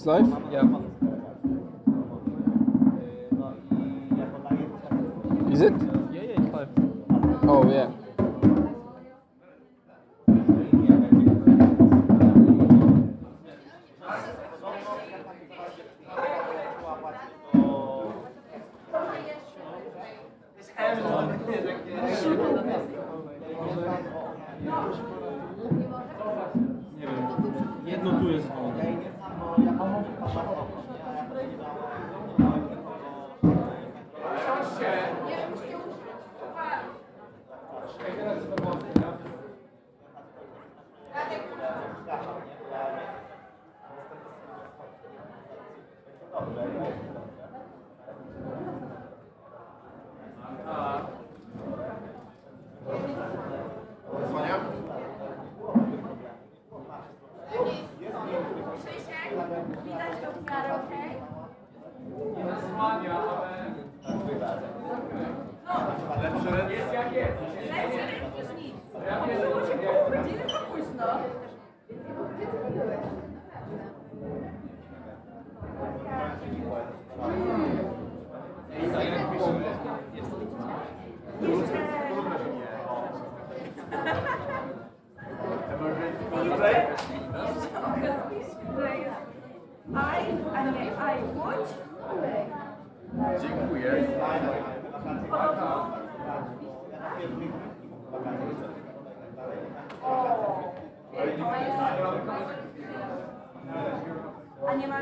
It's live? Yeah. Is it? Yeah, it's live. Oh, yeah. Nie wiem, jedno tu jest wolne. Widać go w miarę, okej? Jest jak jest. Lepszy ryb niż nic. Było się pół godziny za późno. Łódź? Dziękuję. A nie ma...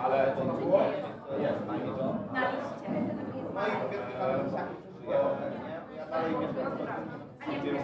Ale to było? Na liście. A nie wiem.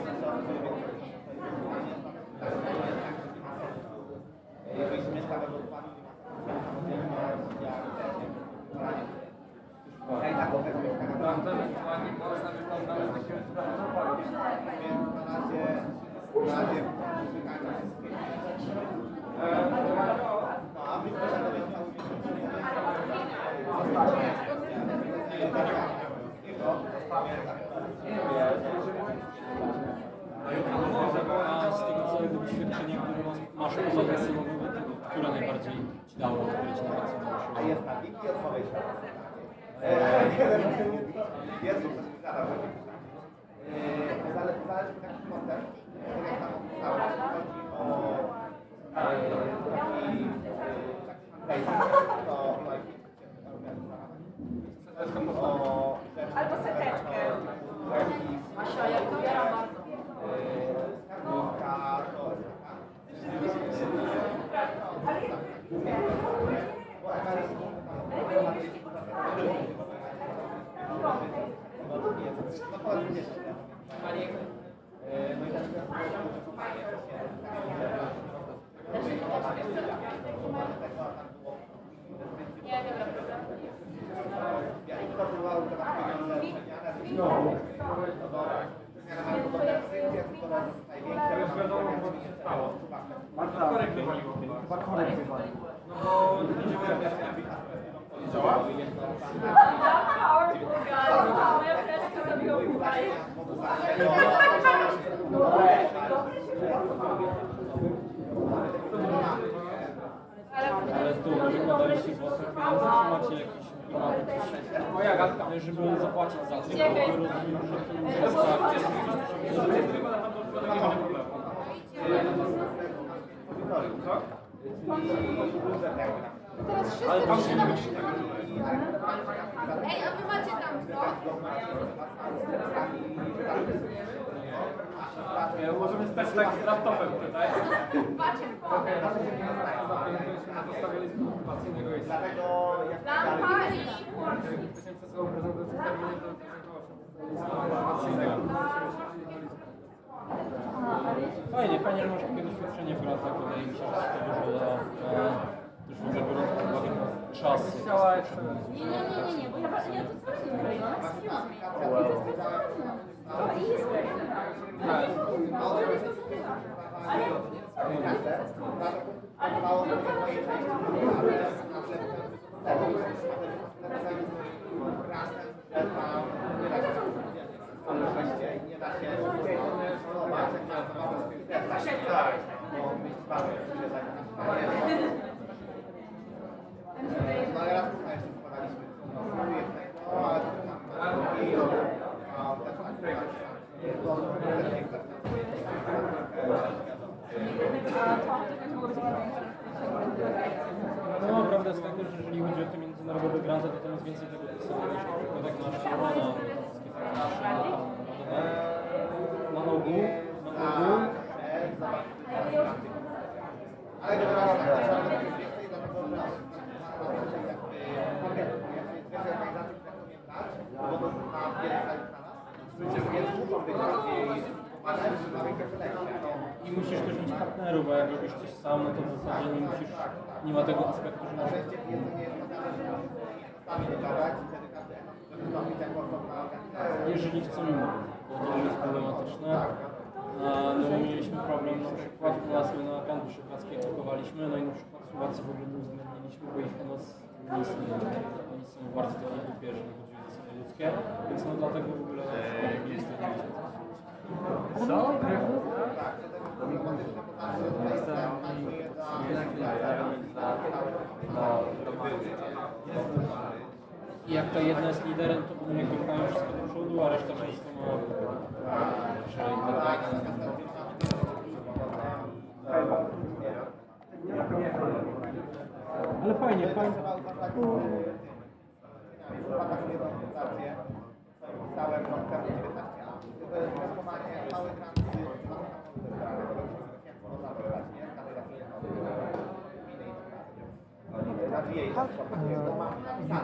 A z tego całego doświadczenia, które masz poza weselską, która najbardziej ci dała, która ci najbardziej nauczyła? A jest na wiki odpowiedź. Jest to coś zgadza. Zależy taki kontent, tak jak tam opisałem, jeśli chodzi o Albo seteczkę. Asia, ja to bieram bardzo. Marta, korek wywaliło chyba. Chyba korek wywalił. No bo nie byłem Działa? Powerful guys. Moja kreska zabiła tutaj. Ale tu wykładaliście z własnych pieniędzy, czy macie jakiś moja gadka, żeby zapłacić za to, bo rozumiem, że to jest Teraz wszyscy się tam... Ej, a wy macie tam co? Możemy stać tak z laptopem tutaj. Macie pomysł. Dlatego jak Lampa i włącznik. Fajnie, że masz takie doświadczenie w latach, wydaje mi się, że to dużo da. Też w ogóle biorąc pod uwagę czas. Nie, bo ja to cały dzień robię. To i jest mało do mojej części, ale ale wreszcie nie da się kontrolować, jak na zabawę z tym tak, bo myśl bardzo się zajmuje. No ale raz tutaj jeszcze składaliśmy no ale tam i też No, prawda jest taka, że jeżeli chodzi o te międzynarodowe granty, to tam jest więcej tego typu niż tak masz na ogół, ale generalnie tak, więcej dlatego, że organizacji, które to nie brać, bo to na wiele krajów na nas, więc muszą być bardziej pomagać, żeby na większe selekcje. i musisz też mieć partnerów, a jak robisz coś sam, no to w zasadzie nie musisz, nie ma tego aspektu, że możesz... Jedzenie jest naprawdę, że sami dodawać i wtedy każdy wystąpić jako osobna organizacja. Jeżeli chcemy mówić, bo to jest problematyczne. No mieliśmy problem na przykład u nas na kampuszu Kackiej kupowaliśmy, no i na przykład Słowacy w ogóle nie uwzględniliśmy, bo ich NOS nie istnieje. Oni są bardzo takie głupie, jeżeli chodzi o zasady ludzkie, więc no dlatego w ogóle nie jest to Co? I jak ta jedna jest liderem, to oni jakby pchają wszystko do przodu, a reszta często ma... Ale fajnie, fajnie. Pisałem rok temu 19 lat. To jest wystosowanie małych ram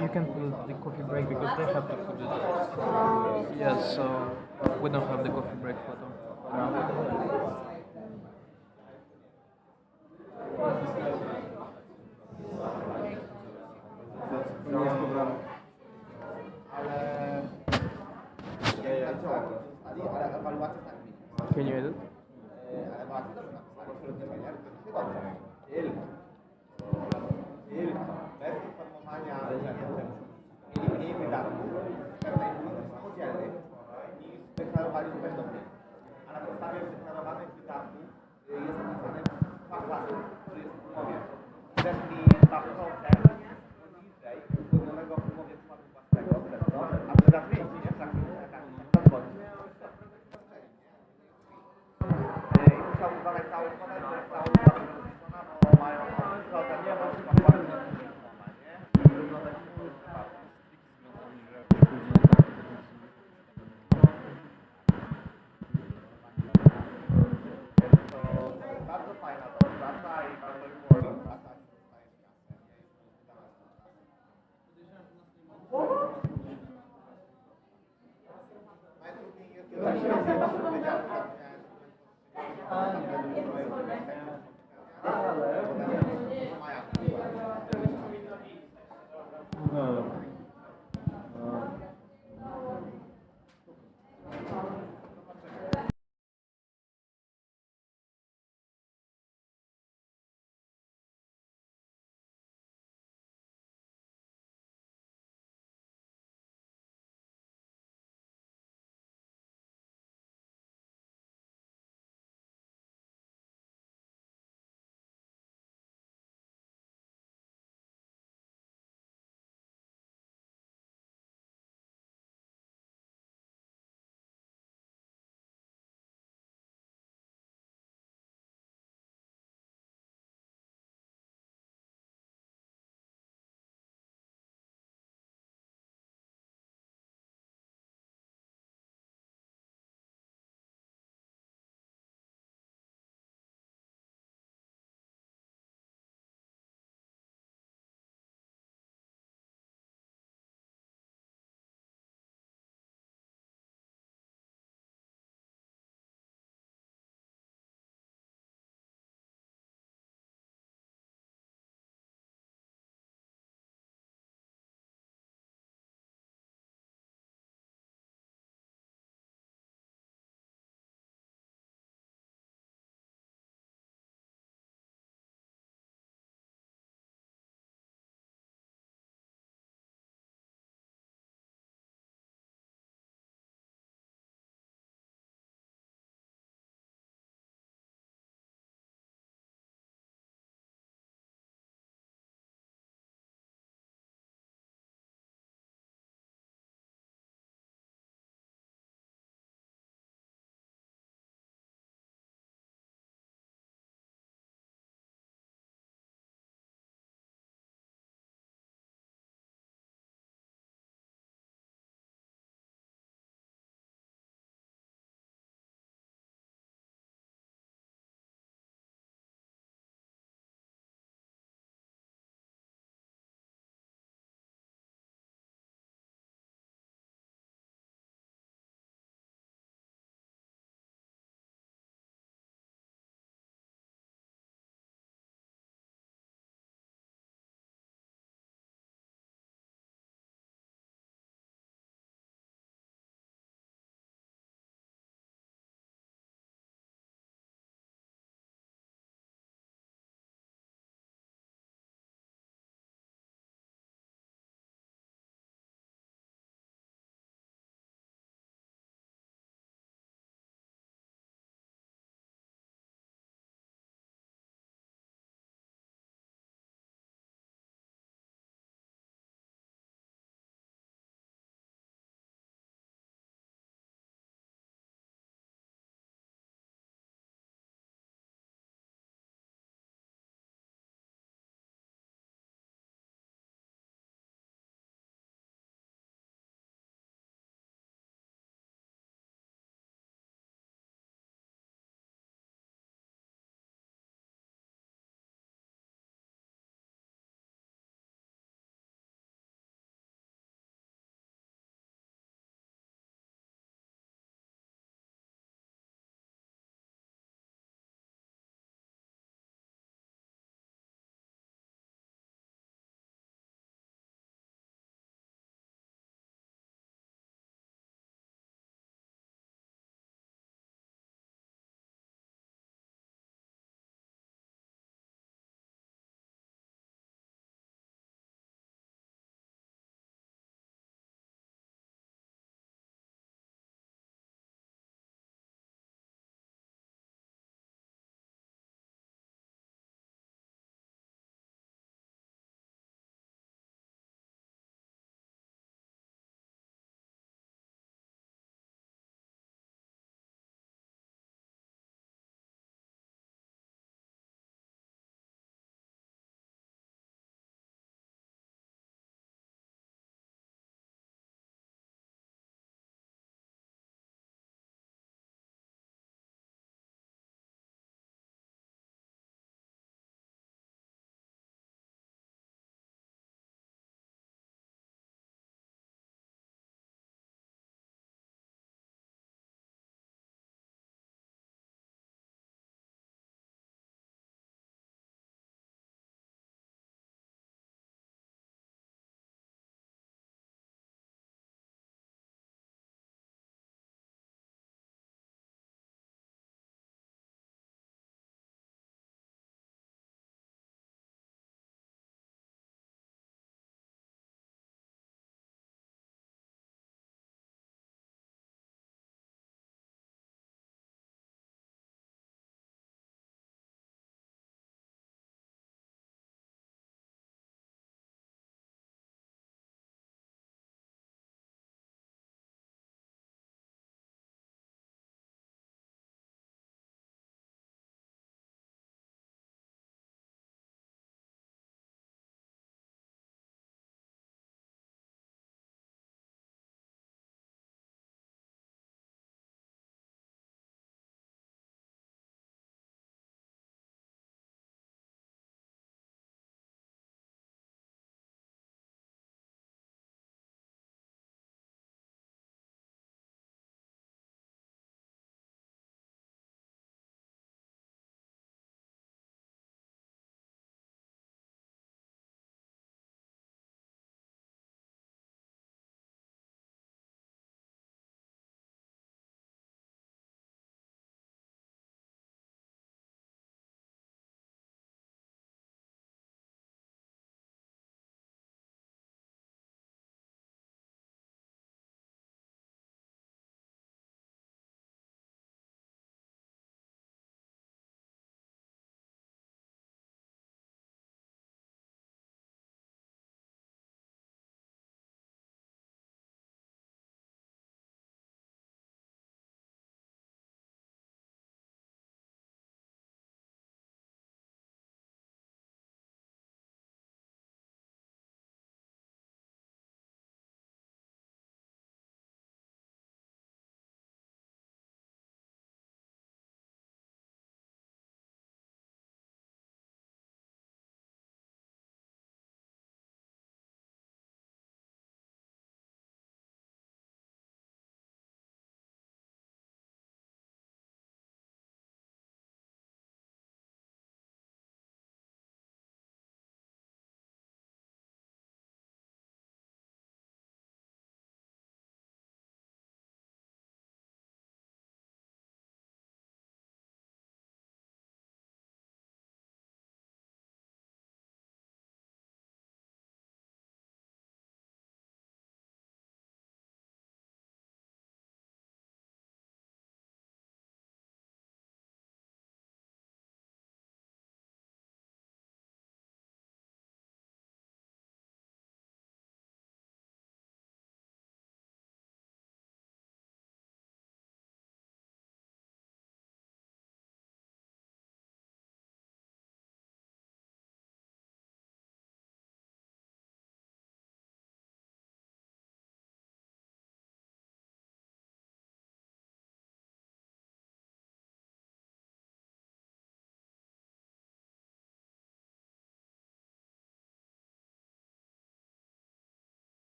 You can put the coffee break because they have to put it. Yes, so we don't have the coffee break button. ale ewaluacja tak mi. Can you edit? Ewaluacja też napisali, że rozwiązania to dobrze. Tylko bez informowania klientów mieli mniej wydatków z pewnej ulicy samodzielnych niż deklarowali, że będą mieli. A na podstawie deklarowanych wydatków jest napisane dwa klasy, który jest w umowie. Chcesz mi 2% poniżej uzgodnionego w umowie wkładu własnego, a wydasz więcej, nie? Tak, i musiał uważać całą kwotę, to jest całą kwotę rozliczona, bo mają kwotę, nie ma przykład bardzo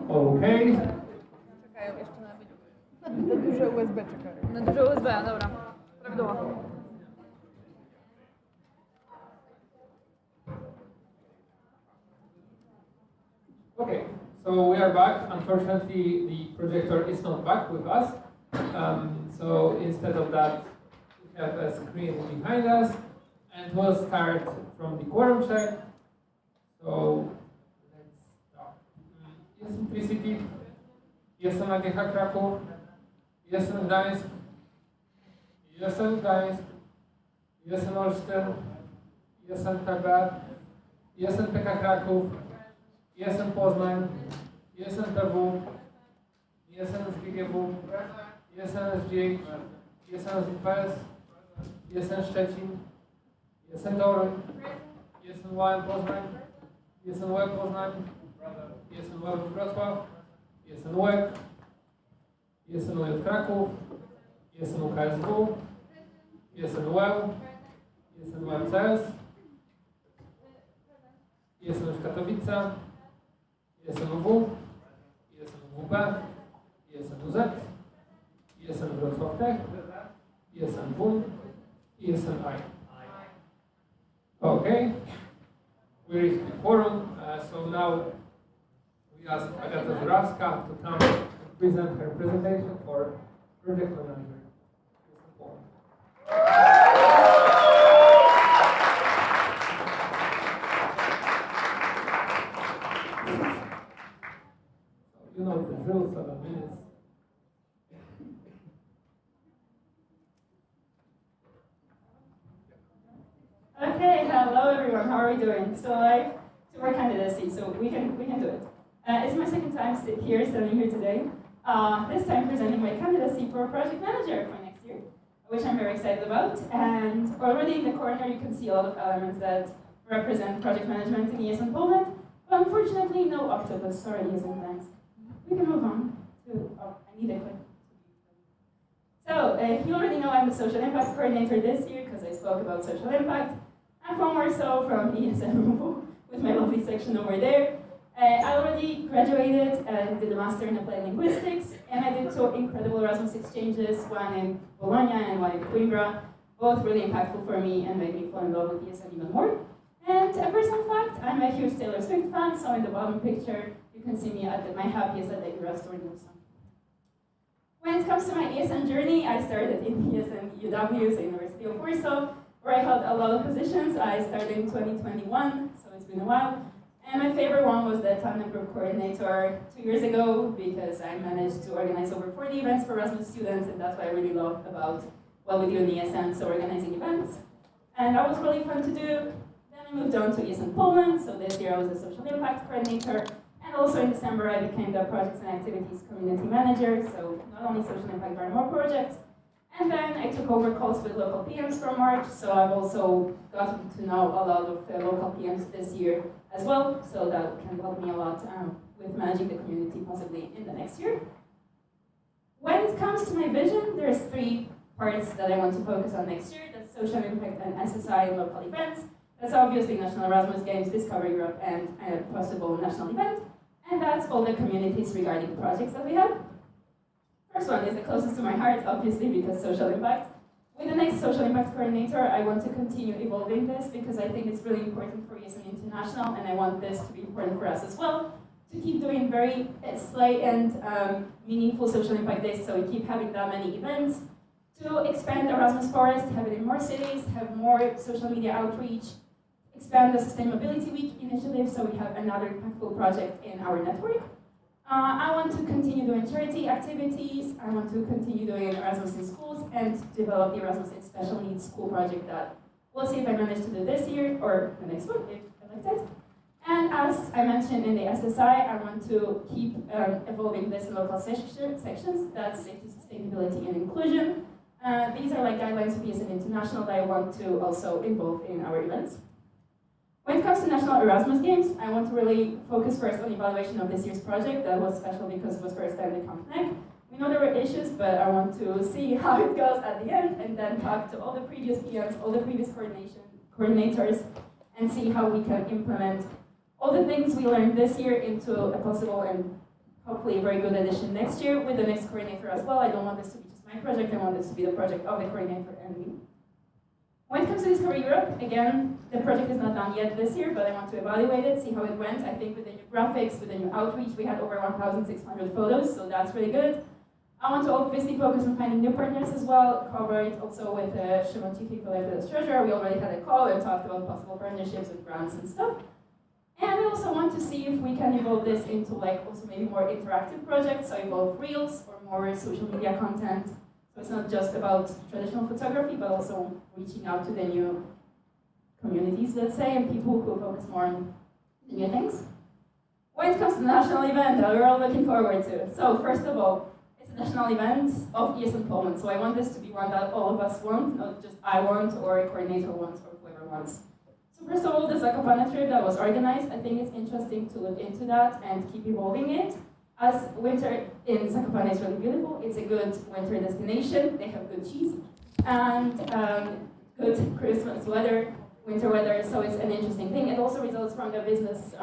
Okay. Czekają jeszcze na widzów. Na duże USB czekają. Na duże USB, dobra. Prawidłowo. Okay, so we are back. Unfortunately, the projector is not back with us. So instead of that, we have a screen behind us, and we'll start from the quorum check. So let's start. Jestem Tricity, jestem AGH Kraków, jestem Gdańsk, jestem Gdańsk, jestem Olsztyn, jestem PB, jestem PK Kraków, jestem Poznań, jestem PW, jestem z GGW, jestem z GH, jestem z UPS, jestem Szczecin, jestem Toruń, jestem UAM Poznań, jestem UEM Poznań, jestem UEM Wrocław, jestem UEK, jestem UJ Kraków, jestem UKSW, jestem UEM, jestem UMCS, jestem z Katowice, jestem UW, jestem WP, jestem UZ, jestem Wrocław Tech, jestem WUM i jestem I. Okay, we reached the quorum, so now we ask Agata Zurawska to come and present her presentation for project manager. You know the drill, 7 minutes. Okay, hello everyone. How are we doing? Still alive? To our candidacy, so we can do it. It's my second time standing here today. This time presenting my candidacy for project manager for next year, which I'm very excited about. And already in the corner you can see a lot of elements that represent project management in ESN Poland. But unfortunately, no octopus. Sorry, ESN Gdańsk. We can move on to. Oh, I need a clip. So you already know I'm the social impact coordinator this year because I spoke about social impact. I'm from Warsaw, from ESN with my lovely section over there. I already graduated and did a master in applied linguistics, and I did 2 incredible Erasmus exchanges, one in Bologna and one in Coimbra, both really impactful for me and made me fall in love with ESN even more. And a personal fact, I'm a huge Taylor Swift fan, so in the bottom picture, you can see me at my happiest at the restaurant in Warsaw. When it comes to my ESN journey, I started in ESN UW, so University of Warsaw, where I held a lot of positions. I started in 2021, so it's been a while. And my favorite one was the tandem group coordinator 2 years ago, because I managed to organize over 40 events for Erasmus students, and that's what I really love about what we do in ESN, so organizing events. And that was really fun to do. Then I moved on to ESN Poland, so this year I was a social impact coordinator. And also in December, I became the projects and activities community manager, so not only social impact, but more projects. And then I took over calls with local PMs from March, so I've also gotten to know a lot of local PMs this year as well, so that can help me a lot with managing the community possibly in the next year. When it comes to my vision, there's 3 parts that I want to focus on next year. That's social impact and SSI and local events. That's obviously National Erasmus Games, Discover Europe, and a possible national event. And that's all the communities regarding projects that we have. First one is the closest to my heart, obviously, because social impact. With the next social impact coordinator, I want to continue evolving this because I think it's really important for ESN International, and I want this to be important for us as well, to keep doing very slight and meaningful social impact days, so we keep having that many events, to expand Erasmus Forest, have it in more cities, have more social media outreach, expand the Sustainability Week initiative, so we have another impactful project in our network. I want to continue doing charity activities. I want to continue doing Erasmus in schools and develop the Erasmus in special needs school project that we'll see if I manage to do this year or the next one, if elected. And as I mentioned in the SSI, I want to keep evolving this in local sections. That's safety, sustainability, and inclusion. These are like guidelines of ESN International that I want to also involve in our events. When it comes to National Erasmus Games, I want to really focus first on evaluation of this year's project. That was special because it was first time in Compnec. We know there were issues, but I want to see how it goes at the end and then talk to all the previous PMs, all the previous coordinators, and see how we can implement all the things we learned this year into a possible and hopefully a very good addition next year with the next coordinator as well. I don't want this to be just my project, I want this to be the project of the coordinator and me. When it comes to Discover Europe, again, the project is not done yet this year, but I want to evaluate it, see how it went. I think with the new graphics, with the new outreach, we had over 1,600 photos, so that's really good. I want to obviously focus on finding new partners as well, collaborate also with Shimon Chifi, collected as treasurer. We already had a call and talked about possible partnerships with grants and stuff. And I also want to see if we can evolve this into like also maybe more interactive projects, so evolve reels or more social media content. So it's not just about traditional photography, but also reaching out to the new communities, let's say, and people who focus more on the new things. When it comes to the national event that we're all looking forward to. So first of all, it's a national event of ESN Poland. So I want this to be one that all of us want, not just I want or a coordinator wants or whoever wants. So first of all, the Zakopane trip that was organized, I think it's interesting to look into that and keep evolving it. As winter in Zakopane is really beautiful, it's a good winter destination. They have good cheese and good Christmas weather, winter weather, so it's an interesting thing. It also results from the business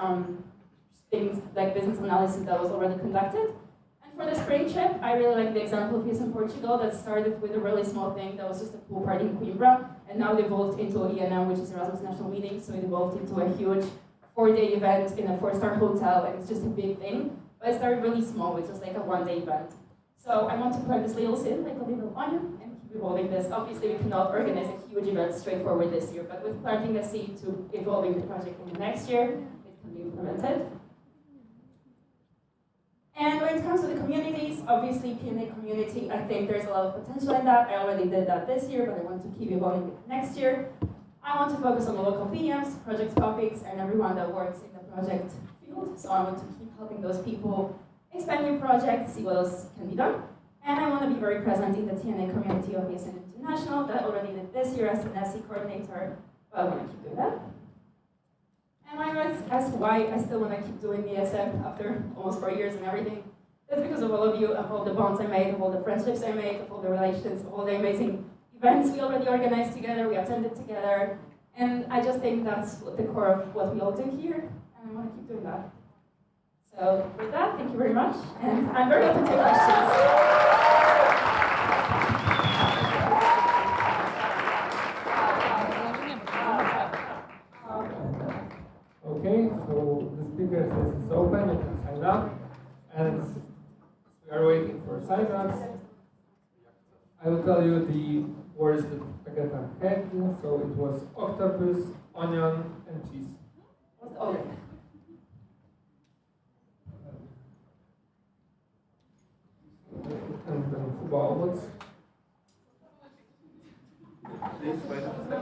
things like business analysis that was already conducted. And for the spring trip, I really like the example of here in Portugal that started with a really small thing that was just a pool party in Coimbra, and now it evolved into ENM, which is Erasmus National Meeting, so it evolved into a huge 4-day event in a 4-star hotel, and it's just a big thing. But it started really small, which was like a 1-day event. So I want to plant this little seed, like a little onion, and keep evolving this. Obviously, we cannot organize a huge event straightforward this year, but with planting a seed to evolving the project in the next year, it can be implemented. And when it comes to the communities, obviously P&A community, I think there's a lot of potential in that. I already did that this year, but I want to keep evolving it next year. I want to focus on the local PMs, project topics, and everyone that works in the project field. So I want to keep helping those people expand new projects, see what else can be done. And I want to be very present in the TNA community of ESN International that I already did this year as an SE coordinator, but I want to keep doing that. And I was asked why I still want to keep doing ESN after almost 4 years and everything. That's because of all of you, of all the bonds I made, of all the friendships I made, of all the relations, of all the amazing events we already organized together, we attended together. And I just think that's the core of what we all do here, and I want to keep doing that. So with that, thank you very much, and I'm very open to questions. Okay, so the speaker says it's open, you can sign up, and we are waiting for sign-ups. I will tell you the words that Agata had, so it was octopus, onion, and cheese. What's all of it? And then football omelets. Please wait a second.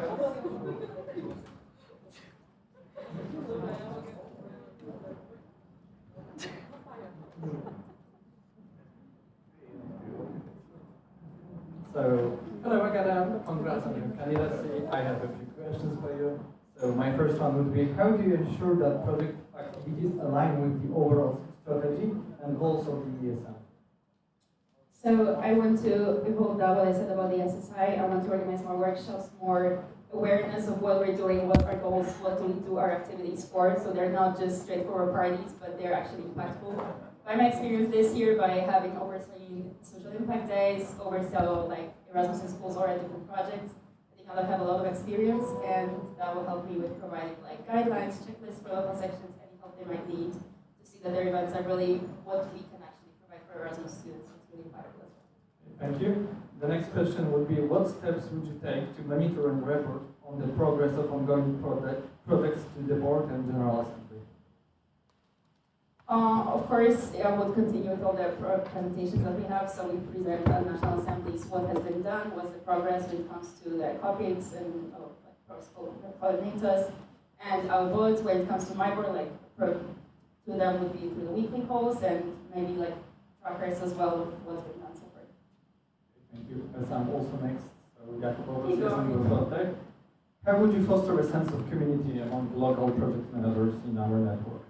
So, hello Agata, congrats on your candidacy. I have a few questions for you. So my first one would be, how do you ensure that project activities align with the overall strategy and goals of the ESN? So I want to evolve that what I said about the SSI. I want to organize more workshops, more awareness of what we're doing, what our goals, what do we do our activities for, so they're not just straightforward parties, but they're actually impactful. By my experience this year, by having overseen social impact days, oversaw like Erasmus in schools or different projects, I think I'll have a lot of experience, and that will help me with providing like guidelines, checklists for local sections, any help they might need to see that their events are really what we can actually provide for Erasmus students. It's really impactful as well. Thank you. The next question would be, what steps would you take to monitor and report on the progress of ongoing projects to the board and General Assembly? Of course, I would continue with all the presentations that we have. So we present at National Assemblies what has been done, what's the progress when it comes to the topics and coordinators, and our boards when it comes to my board, like to them would be through the weekly calls and maybe like trackers as well of what's been done so far. Thank you. As I'm also next, so Jakub, how would you foster a sense of community among local project managers in our network?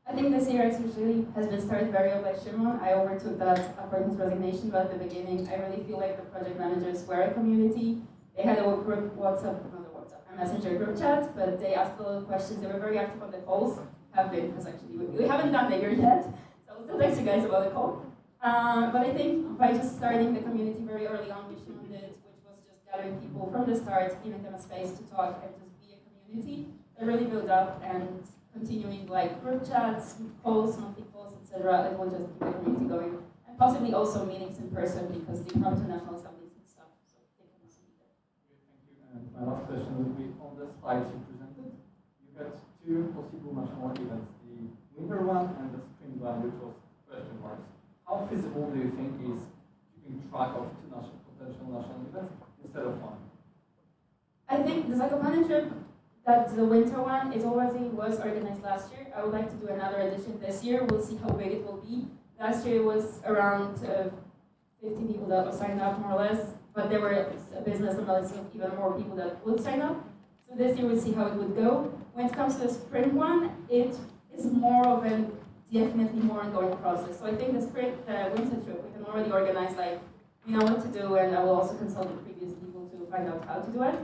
I think this year actually has been started very well by Shimon. I overtook that upon his resignation, but at the beginning, I really feel like the project managers were a community. They had a group a messenger group chat, but they asked a lot of questions. They were very active on the calls. Have been, because actually we haven't done the year yet, so still text you guys about the call. But I think by just starting the community very early on, which Shimon did, which was just gathering people from the start, giving them a space to talk and just be a community, it really built up, and continuing like group chats, calls, monthly calls, etc. It will just keep the community going. And possibly also meetings in person because they come to national assemblies and stuff, so they can also be there. Thank you. And my last question would be on the slides you presented. You had two possible national events, the winter one and the spring one, which was question marks. How feasible do you think is keeping track of two potential national events instead of one? I think the Zakopane trip, that the winter one, was organized last year. I would like to do another edition this year. We'll see how big it will be. Last year it was around 50 people that were signed up, more or less. But there were a business analysis of even more people that would sign up. So this year we'll see how it would go. When it comes to the spring one, it is more of an definitely more ongoing process. So I think the winter trip, we can already organize, like, we know what to do, and I will also consult the previous people to find out how to do it.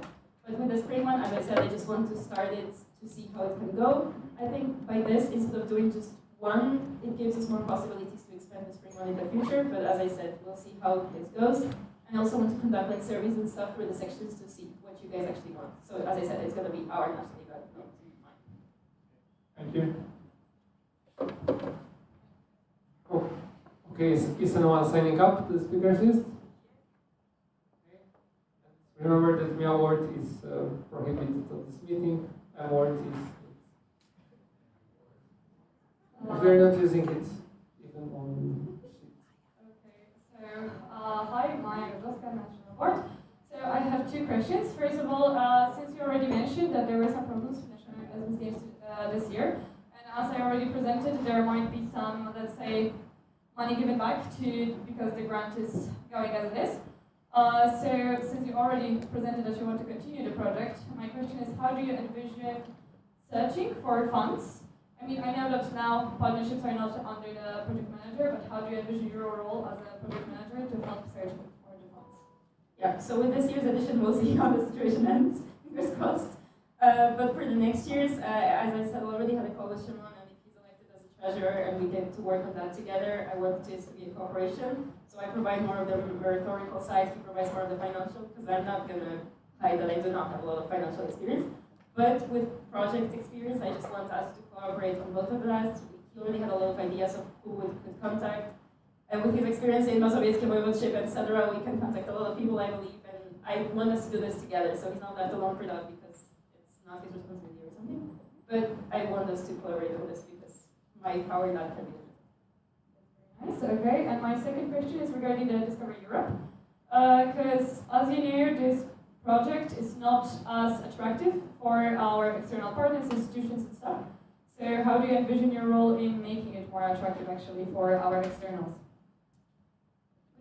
But with the spring one, as I said, I just want to start it to see how it can go. I think by this, instead of doing just one, it gives us more possibilities to expand the spring one in the future. But as I said, we'll see how this goes. And I also want to conduct like surveys and stuff for the sections to see what you guys actually want. So as I said, it's going to be our national event, not mine. Thank you. Oh, okay, is anyone signing up to the speakers list? Okay. Remember that Meow word is prohibited at this meeting. M word is. If you're not using it, even on sheet. Okay, so hi, my name is Oscar, National Board. So I have two questions. First of all, since you already mentioned that there were some problems with national as games this year, and as I already presented, there might be some, let's say, money given back to because the grant is going as it is. So since you already presented that you want to continue the project, my question is, how do you envision searching for funds? I mean, I know that now partnerships are not under the project manager, but how do you envision your role as a project manager to help search for the funds? Yeah, so with this year's edition, we'll see how the situation ends, fingers crossed. But for the next years, as I said, I already had a call with Shimon, and if he's elected as a treasurer and we get to work on that together, I want this to be a cooperation. So I provide more of the rhetorical side, he provides more of the financial, because I'm not going to hide that I do not have a lot of financial experience. But with project experience, I just want us to collaborate on both of us. He already had a lot of ideas of who we could contact. And with his experience in Mazowieckie Voivodeship, etc., we can contact a lot of people, I believe. And I want us to do this together, so he's not left alone for that because it's not his responsibility or something. But I want us to collaborate on this because my power in that can be Nice, okay. And my second question is regarding the Discover Europe. Because as you know, this project is not as attractive for our external partners, institutions and stuff. So how do you envision your role in making it more attractive actually for our externals?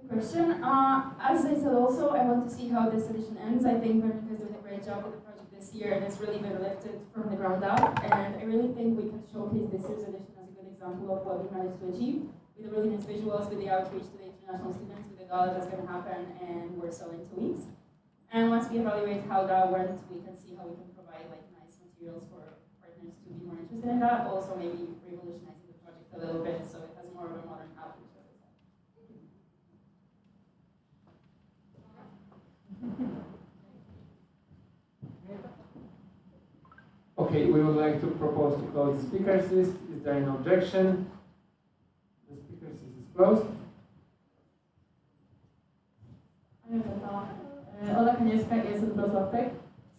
Good question. As I said also, I want to see how this edition ends. I think Veronica is doing a great job with the project this year and it's really been lifted from the ground up. And I really think we can showcase this year's edition as a good example of what we managed to achieve with the really nice visuals, with the outreach to the international students, with the gala that's going to happen, and we're so in 2 weeks. And once we evaluate how that went, we can see how we can provide like nice materials for partners to be more interested in that. Also, maybe revolutionizing the project a little bit so it has more of a modern outreach. As I said. Okay, we would like to propose to close the speakers list. Is there an objection? The speakers list is closed. Ola Kaniewska, ESN Wrocław Tech.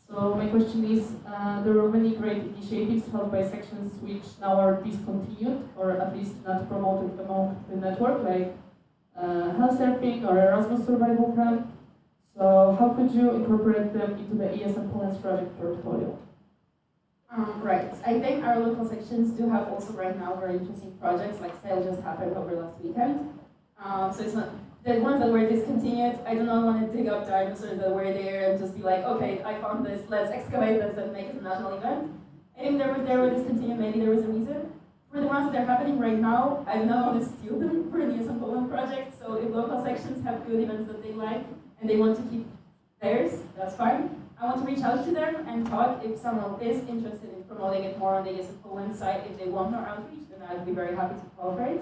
So my question is, there were many great initiatives held by sections which now are discontinued or at least not promoted among the network, like health surfing or Erasmus Survival Camp. So how could you incorporate them into the ESN Poland's project portfolio? Right. I think our local sections do have also right now very interesting projects, like Sail just happened over last weekend. So it's not the ones that were discontinued. I do not want to dig up dinosaurs that were there and just be like, okay, I found this, let's excavate this and make it a national event. I think they were discontinued, maybe there was a reason. For the ones that are happening right now, I do not want to steal them for the ESN Poland project. So if local sections have good events that they like and they want to keep theirs, that's fine. I want to reach out to them and talk if someone is interested in promoting it more on the ESN Poland site. If they want more outreach, then I'd be very happy to cooperate.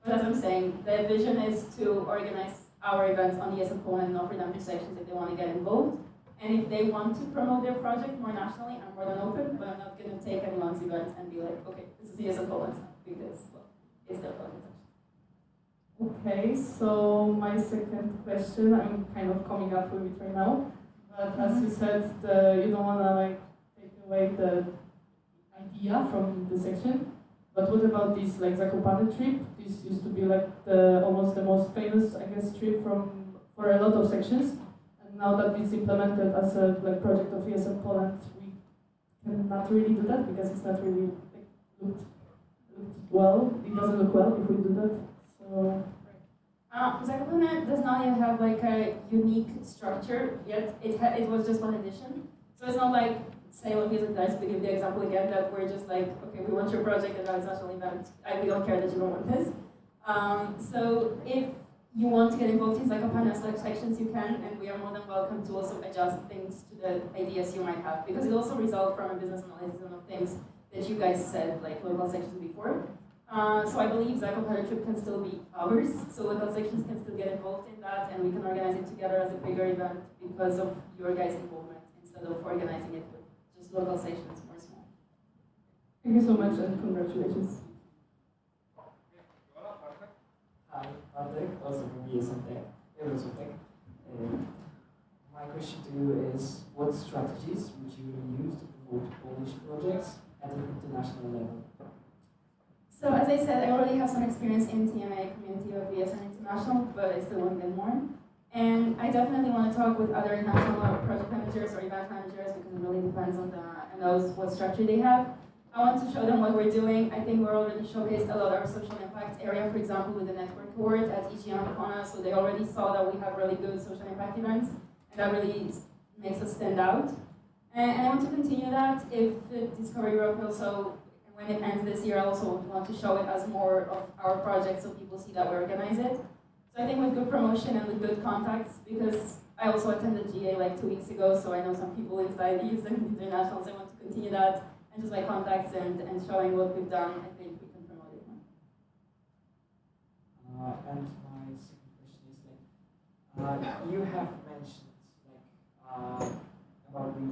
But as I'm saying, the vision is to organize our events on ESL Poland and offer them to sections if they want to get involved. And if they want to promote their project more nationally, I'm more than open, but I'm not going to take anyone's event and be like, okay, this is ESL Poland now, because, well, it's their project. Okay, so my second question, I'm kind of coming up with it right now, but as you said, you don't want to like take away the idea from the section. But what about this like Zakopane trip? This used to be like almost the most famous, I guess, trip for a lot of sections. And now that it's implemented as a like project of ESL Poland, we cannot really do that because it's not really like, looked well. It doesn't look well if we do that. So. Zakopane does not yet have like a unique structure yet. It was just one edition, so it's not like say what music nice to give the example again that we're just like, okay, we want your project and now it's national event. We don't care that you don't want this. So if you want to get involved in Zakopane select sections, you can, and we are more than welcome to also adjust things to the ideas you might have, because it also results from a business analysis of things that you guys said, like local sections before. So I believe Zakopane trip can still be ours, so local sections can still get involved in that, and we can organize it together as a bigger event because of your guys' involvement instead of organizing it with just local sections more small. Thank you so much and congratulations. Hi, Bartek, also from ESL. My question to you is, what strategies would you use to promote Polish projects at an international level? So as I said, I already have some experience in TNA community of ESL International, but I still want to get more. And I definitely want to talk with other national project managers or event managers because it really depends on what structure they have. I want to show them what we're doing. I think we're already showcased a lot of our social impact area, for example, with the network award at EGM Kona, so they already saw that we have really good social impact events, and that really makes us stand out. And I want to continue that if the Discovery Europe also, when it ends this year, I also want to show it as more of our project so people see that we organize it. So I think with good promotion and with good contacts, because I also attended GA like 2 weeks ago, so I know some people inside the ESL Internationals. I want to continue that, and just by contacts and showing what we've done, I think we can promote it more. And my second question is you have mentioned about the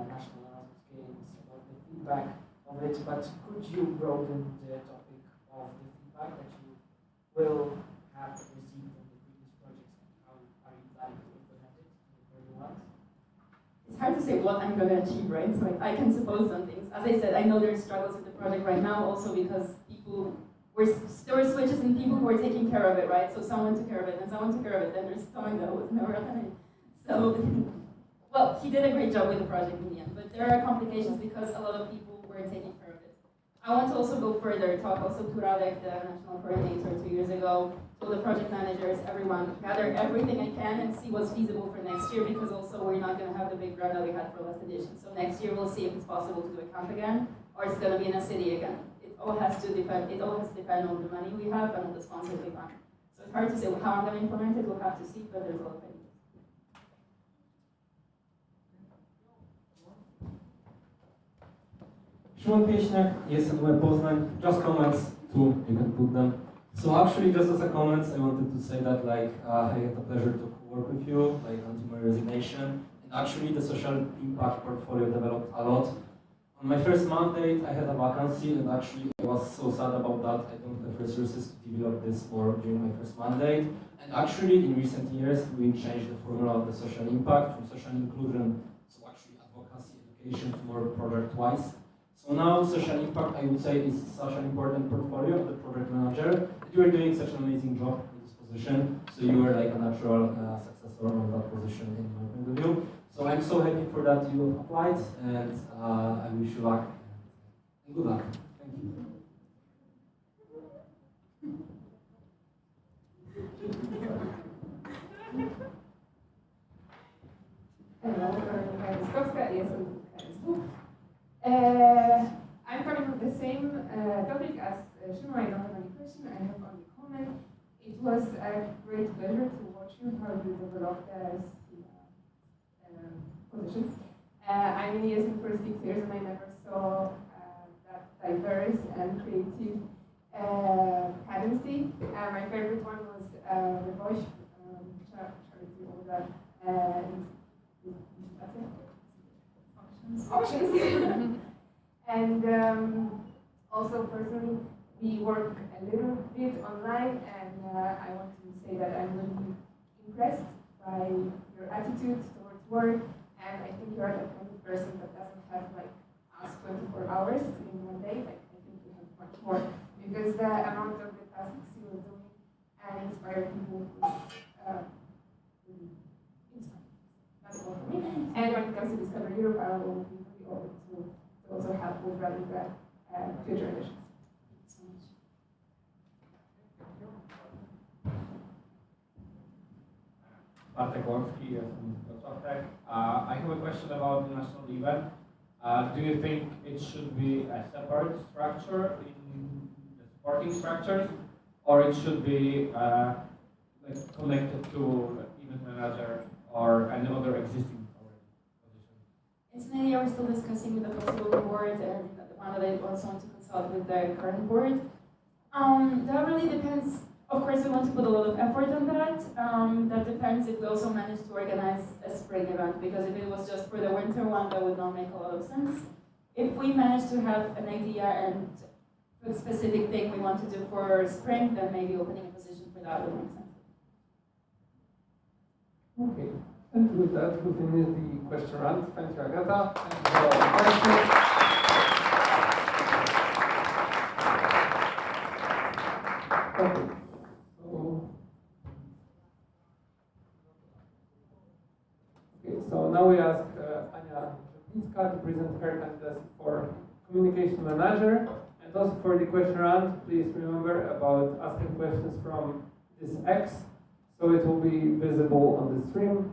National Erasmus Games, about the feedback of it, but could you broaden the topic of the feedback that you will have received from the previous projects, and how are you planning to implement it in the new ones? It's hard to say what I'm going to achieve, right? So I can suppose some things. As I said, I know there's struggles with the project right now, also because there were switches in people who were taking care of it, right? So someone took care of it, and someone took care of it, then there's someone that was never happening. So, well, he did a great job with the project in the end, but there are complications because a lot of people weren't taking care of it. I want to also go further, talk also to Radek, the national coordinator 2 years ago, to the project managers, everyone, gather everything I can and see what's feasible for next year, because also we're not going to have the big grant that we had for last edition. So next year we'll see if it's possible to do a camp again, or it's going to be in a city again. It all has to depend on the money we have and on the sponsors we find. So it's hard to say how I'm going to implement it, we'll have to see, but there's a lot of things. Szymon Pieśniak, ESL Poznań. Just comments too, you can put them. So actually, just as a comments, I wanted to say that I had the pleasure to work with you, until my resignation. And actually, the social impact portfolio developed a lot. On my first mandate, I had a vacancy, and actually, I was so sad about that. I don't have resources to develop this more during my first mandate. And actually, in recent years, we changed the formula of the social impact from social inclusion, so actually advocacy, education, to more project-wise. So now, social impact, I would say, is such an important portfolio of the project manager. You are doing such an amazing job in this position, so you are like a natural successor of that position in my point of view. So I'm so happy for that you have applied, and I wish you luck and good luck. Thank you. Hello, I'm coming with the same topic as Shimon. I don't have any question, I have only comment. It was a great pleasure to watch you, how you developed this position. I'm in ESN for 6 years and I never saw that diverse and creative cadency. My favorite one was the Voice charity or the functions. And also personally, we work a little bit online, and I want to say that I'm really impressed by your attitude towards work, and I think you're the kind of person that doesn't have like us 24 hours in one day. Like, I think you have much more, because the amount of the tasks you are doing and inspire people is really inspiring. That's all for me. And when it comes to Discover Europe, I will be really open to also help with running the future editions. Thank you so much. Bartek Łącki, jestem z Wrocław. I have a question about the national event. Do you think it should be a separate structure in the supporting structures, or it should be like connected to event manager or any other existing position? It's an area we're still discussing with the possible board, and one that I also want to consult with the current board. That really depends. Of course, we want to put a lot of effort on that. That depends if we also manage to organize a spring event, because if it was just for the winter one, that would not make a lot of sense. If we manage to have an idea and a specific thing we want to do for spring, then maybe opening a position for that would make sense. Okay, and with that, we finish the question round. Thank you, Agata. Thank you for the question. Okay. So now we ask Ania Rzepnicka to present her candidacy for communication manager, and also for the question round, please remember about asking questions from this X, so it will be visible on the stream.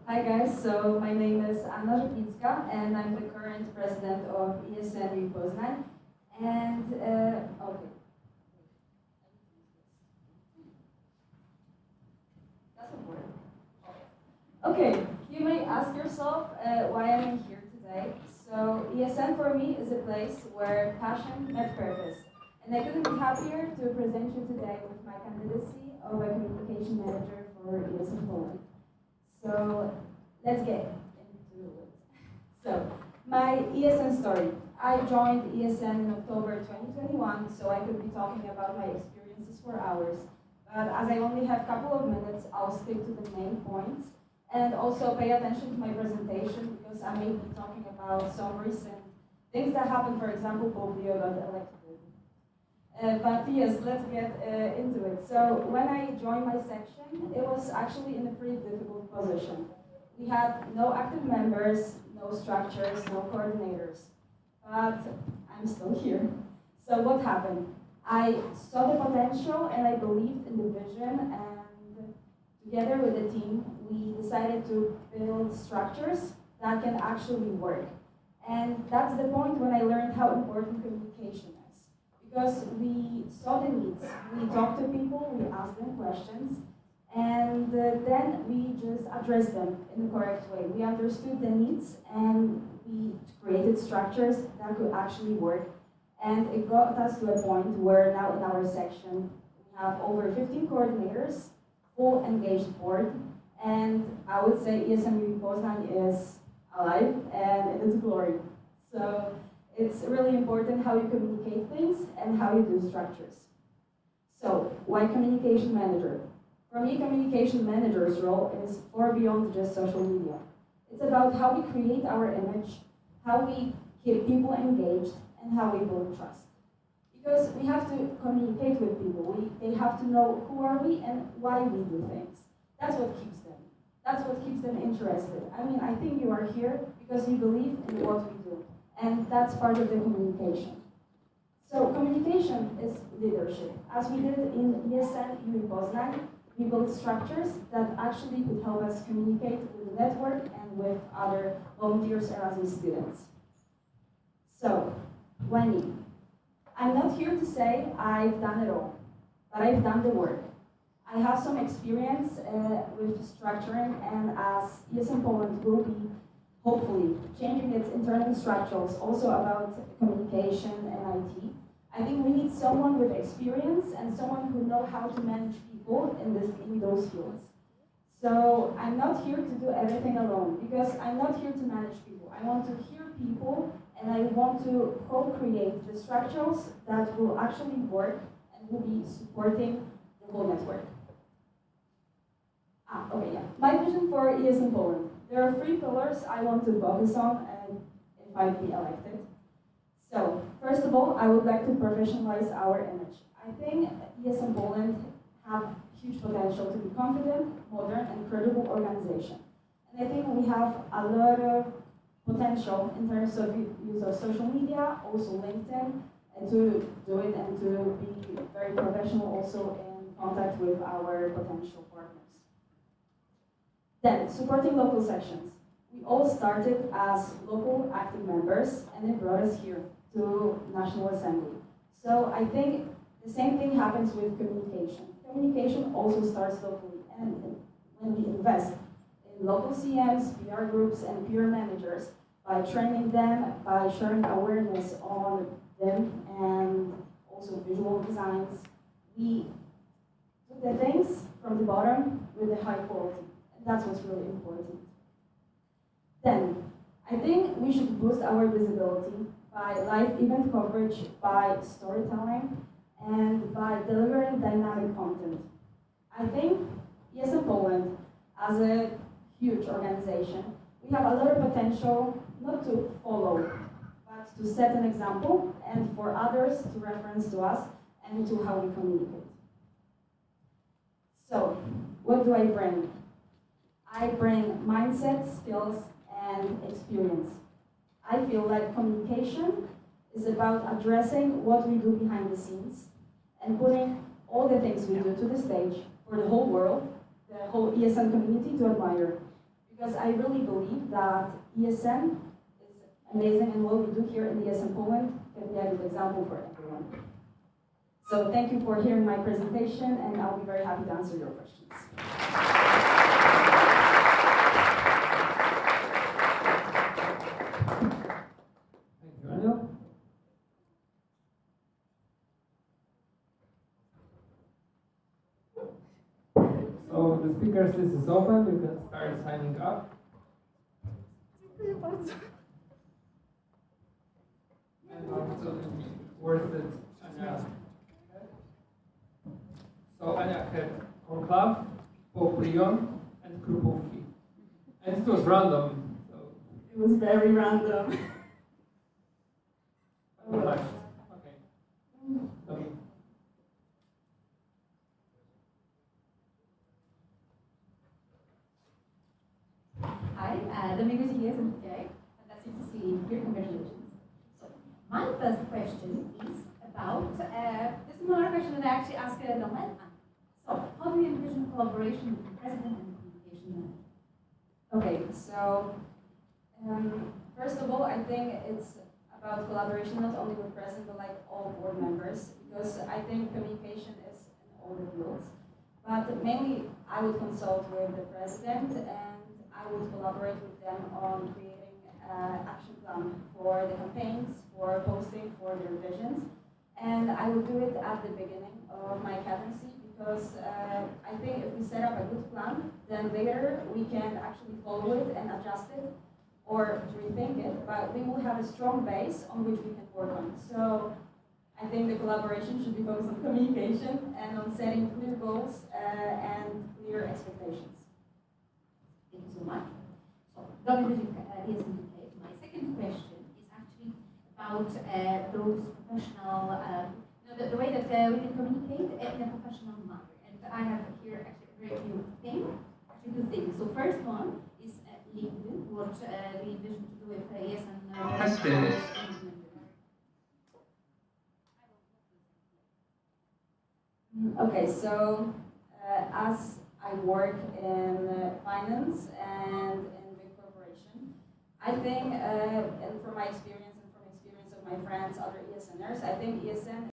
Hi guys, so my name is Anna Rzepnicka and I'm the current president of ESN Poznań. And, okay. Doesn't work. Okay, you may ask yourself why I'm here today. So ESN for me is a place where passion met purpose. And I couldn't be happier to present you today with my candidacy of a communication manager for ESN Poland. So let's get into it. So my ESN story. I joined ESN in October 2021, so I could be talking about my experiences for hours. But as I only have a couple of minutes, I'll stick to the main points and also pay attention to my presentation, because I may be talking about some recent things that happened. For example, Pope Leo got elected. But yes, let's get into it. So when I joined my section, it was actually in a pretty difficult position. We had no active members, no structures, no coordinators. But I'm still here. So what happened? I saw the potential and I believed in the vision, and together with the team, we decided to build structures that can actually work. And that's the point when I learned how important communication is. Because we saw the needs, we talked to people, we asked them questions, and then we just addressed them in the correct way. We understood the needs and we created structures that could actually work. And it got us to a point where now in our section, we have over 15 coordinators, full engaged board, and I would say ESN Poznań is alive and in its glory. So it's really important how you communicate things and how you do structures. So, why communication manager? For me, communication manager's role is far beyond just social media. It's about how we create our image, how we keep people engaged, and how we build trust. Because we have to communicate with people. They have to know who are we and why we do things. That's what keeps them. That's what keeps them interested. I mean, I think you are here because you believe in what we do, and that's part of the communication. So communication is leadership. As we did in ESN in Poznań, we built structures that actually could help us communicate with the network and with other volunteers, Erasmus students. So, Wendy, I'm not here to say I've done it all, but I've done the work. I have some experience with structuring, and as ESN Poland will be hopefully changing its internal structures also about communication and IT, I think we need someone with experience and someone who knows how to manage people in those fields. So I'm not here to do everything alone, because I'm not here to manage people. I want to hear people, and I want to co-create the structures that will actually work and will be supporting the whole network. My vision for ESN Poland. There are 3 pillars I want to focus on if I be elected. So, first of all, I would like to professionalize our image. I think ESN Poland have huge potential to be confident, modern, and credible organization. And I think we have a lot of potential in terms of use of social media, also LinkedIn, and to do it and to be very professional also in contact with our potential partners. Then, supporting local sections. We all started as local active members, and it brought us here to National Assembly. So I think the same thing happens with communication. Communication also starts locally, and when we invest in local CMs, PR groups, and peer managers, by training them, by sharing awareness on them, and also visual designs, we do the things from the bottom with the high quality. That's what's really important. Then, I think we should boost our visibility by live event coverage, by storytelling, and by delivering dynamic content. I think ESN Poland, as a huge organization, we have a lot of potential not to follow, but to set an example and for others to reference to us and to how we communicate. So, what do I bring? I bring mindset, skills, and experience. I feel like communication is about addressing what we do behind the scenes and putting all the things we do to the stage for the whole world, the whole ESN community to admire. Because I really believe that ESN is amazing, and what we do here in ESN Poland can be a good example for everyone. So thank you for hearing my presentation, and I'll be very happy to answer your questions. So the speakers list is open, you can start signing up. And also words that Ania. So Ania had conclave, Poprion, and Krupówki. And it was random. So. It was very random. Okay. Hi, Domingo here from UK. Fantastic to see you. Congratulations. So, my first question is about this is another question that I actually asked Noel. So, how do you envision collaboration with the president and the communication manager? Okay, so first of all, I think it's about collaboration not only with president but like all board members, because I think communication is in all the fields. But mainly, I would consult with the president, and I would collaborate with them on creating an action plan for the campaigns, for posting, for their visions. And I would do it at the beginning of my candidacy, because I think if we set up a good plan, then later we can actually follow it and adjust it or rethink it, but we will have a strong base on which we can work on. So I think the collaboration should be focused on communication and on setting clear goals and clear expectations. Thank you so much. So, Dr. is in UK. My second question is actually about those professional, the way that we can communicate in a professional manner. And I have here actually a very few things, actually 2 things. So first one is LinkedIn, what we envision to do with ESN. Has finished. Okay, so as I work in finance and in big corporation, I think, and from my experience and from experience of my friends, other ESNers, I think ESN